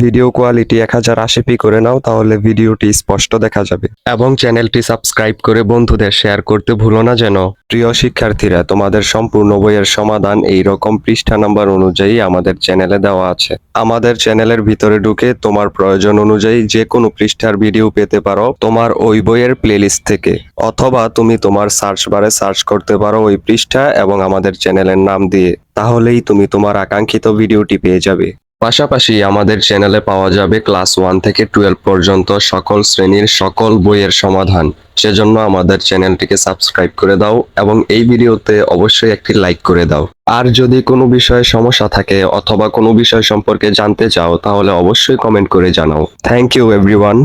Video quality 1080p করে নাও, তাহলে ভিডিওটি স্পষ্ট দেখা যাবে। এবং চ্যানেলটি সাবস্ক্রাইব করে বন্ধুদের শেয়ার করতে ভুলো না যেন। প্রিয় শিক্ষার্থীরা, তোমাদের সম্পূর্ণ বইয়ের সমাধান এই রকম পৃষ্ঠা নাম্বার অনুযায়ী আমাদের চ্যানেলে দেওয়া আছে। আমাদের চ্যানেলের ভিতরে ঢুকে তোমার প্রয়োজন অনুযায়ী যে কোনো পৃষ্ঠার ভিডিও পেতে পারো তোমার ওই বইয়ের প্লেলিস্ট থেকে, অথবা তুমি তোমার সার্চ বারে সার্চ করতে পারো ওই পৃষ্ঠা এবং আমাদের চ্যানেলের নাম দিয়ে, তাহলেই তুমি তোমার আকাঙ্ক্ষিত ভিডিওটি পেয়ে যাবে। পাশাপাশি আমাদের চ্যানেলে পাওয়া যাবে ক্লাস 1 থেকে 12 পর্যন্ত সকল শ্রেণীর সকল বইয়ের সমাধান। সেজন্য আমাদের চ্যানেলটিকে সাবস্ক্রাইব করে দাও এবং এই ভিডিওতে অবশ্যই একটি লাইক করে দাও। আর যদি কোনো বিষয়ে সমস্যা থাকে অথবা কোনো বিষয় সম্পর্কে জানতে চাও, তাহলে অবশ্যই কমেন্ট করে জানাও। Thank you everyone.